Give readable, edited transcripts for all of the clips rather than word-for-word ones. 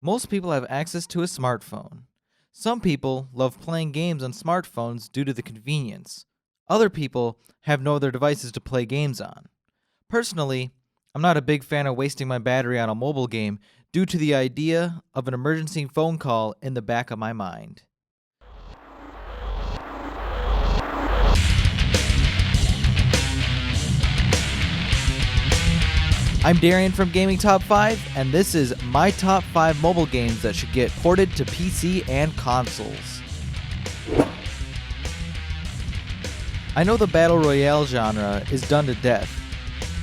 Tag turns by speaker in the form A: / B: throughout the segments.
A: Most people have access to a smartphone. Some people love playing games on smartphones due to the convenience. Other people have no other devices to play games on. Personally, I'm not a big fan of wasting my battery on a mobile game due to the idea of an emergency phone call in the back of my mind. I'm Darien from Gaming Top 5, and this is my top 5 mobile games that should get ported to PC and consoles. I know the Battle Royale genre is done to death,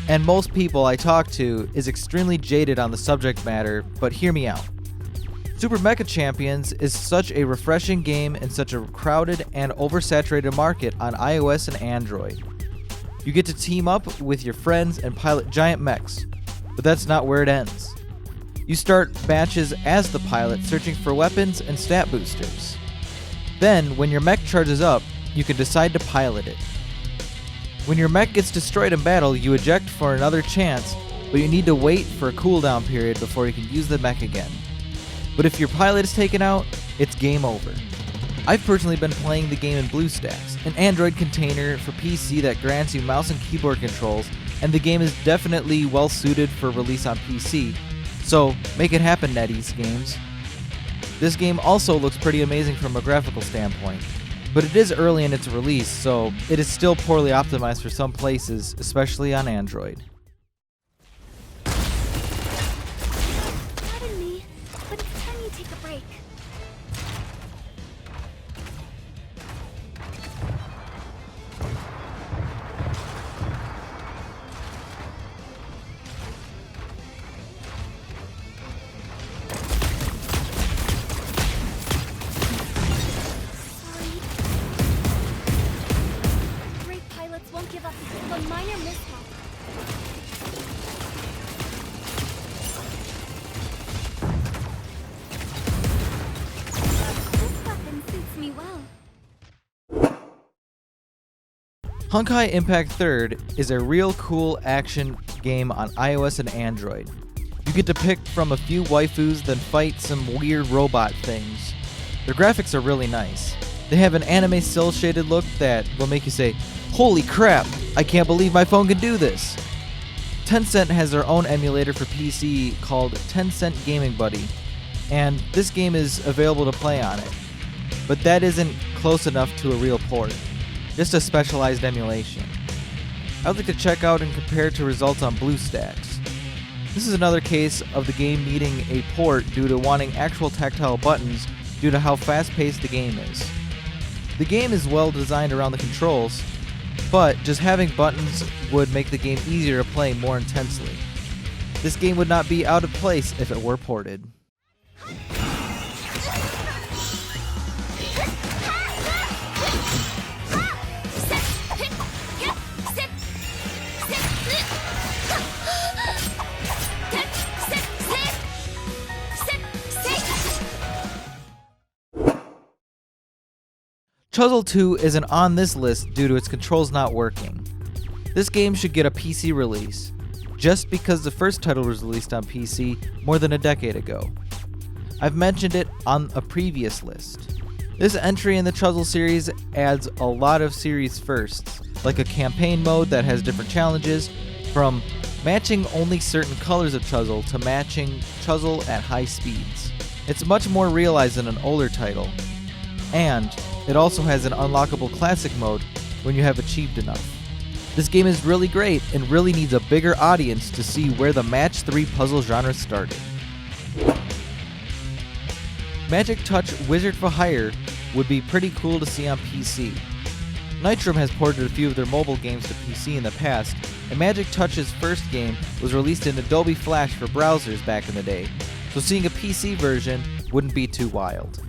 A: and most people I talk to is extremely jaded on the subject matter, but hear me out. Super Mecha Champions is such a refreshing game in such a crowded and oversaturated market on iOS and Android. You get to team up with your friends and pilot giant mechs, but that's not where it ends. You start matches as the pilot searching for weapons and stat boosters. Then, when your mech charges up, you can decide to pilot it. When your mech gets destroyed in battle, you eject for another chance, but you need to wait for a cooldown period before you can use the mech again. But if your pilot is taken out, it's game over. I've personally been playing the game in BlueStacks, an Android container for PC that grants you mouse and keyboard controls, and the game is definitely well suited for release on PC, so make it happen, NetEase Games. This game also looks pretty amazing from a graphical standpoint, but it is early in its release, so it is still poorly optimized for some places, especially on Android.
B: Pardon me, but it's time you take a break. Sorry. Great pilots won't give up because of a minor mishap. This weapon suits me well.
A: Honkai Impact 3rd is a real cool action game on iOS and Android. You get to pick from a few waifus, then fight some weird robot things. Their graphics are really nice. They have an anime cel shaded look that will make you say, "Holy crap, I can't believe my phone can do this." Tencent has their own emulator for PC called Tencent Gaming Buddy, and this game is available to play on it. But that isn't close enough to a real port, just a specialized emulation. I'd like to check out and compare to results on BlueStacks. This is another case of the game needing a port due to wanting actual tactile buttons due to how fast-paced the game is. The game is well designed around the controls, but just having buttons would make the game easier to play more intensely. This game would not be out of place if it were ported. Chuzzle 2 isn't on this list due to its controls not working. This game should get a PC release, just because the first title was released on PC more than a decade ago. I've mentioned it on a previous list. This entry in the Chuzzle series adds a lot of series firsts, like a campaign mode that has different challenges, from matching only certain colors of Chuzzle to matching Chuzzle at high speeds. It's much more realized than an older title, and it also has an unlockable classic mode when you have achieved enough. This game is really great and really needs a bigger audience to see where the Match 3 puzzle genre started. Magic Touch Wizard for Hire would be pretty cool to see on PC. Nitrom has ported a few of their mobile games to PC in the past, and Magic Touch's first game was released in Adobe Flash for browsers back in the day, so seeing a PC version wouldn't be too wild.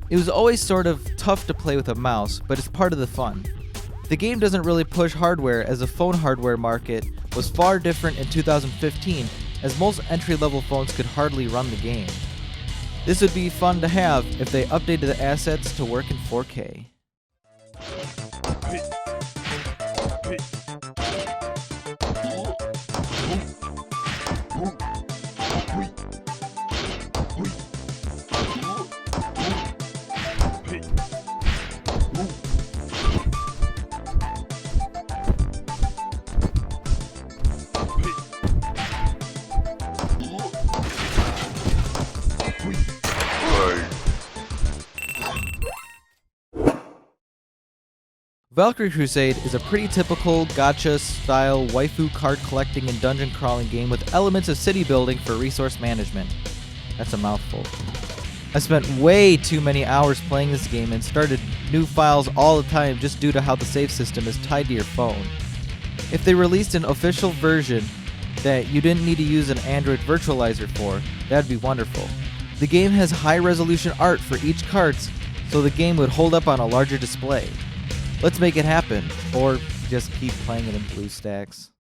A: It was always sort of tough to play with a mouse, but it's part of the fun. The game doesn't really push hardware, as the phone hardware market was far different in 2015, as most entry-level phones could hardly run the game. This would be fun to have if they updated the assets to work in 4K. Valkyrie Crusade is a pretty typical gacha-style waifu card collecting and dungeon crawling game with elements of city building for resource management. That's a mouthful. I spent way too many hours playing this game and started new files all the time just due to how the save system is tied to your phone. If they released an official version that you didn't need to use an Android virtualizer for, that'd be wonderful. The game has high-resolution art for each card, so the game would hold up on a larger display. Let's make it happen, or just keep playing it in BlueStacks.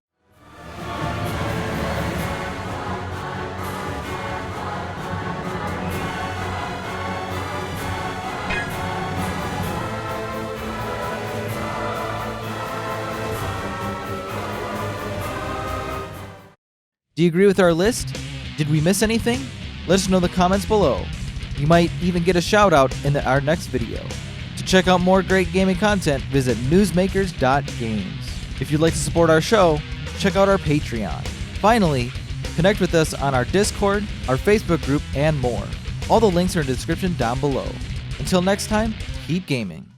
A: Do you agree with our list? Did we miss anything? Let us know in the comments below. You might even get a shout out in our next video. To check out more great gaming content, visit newsmakers.games. If you'd like to support our show, check out our Patreon. Finally, connect with us on our Discord, our Facebook group, and more. All the links are in the description down below. Until next time, keep gaming.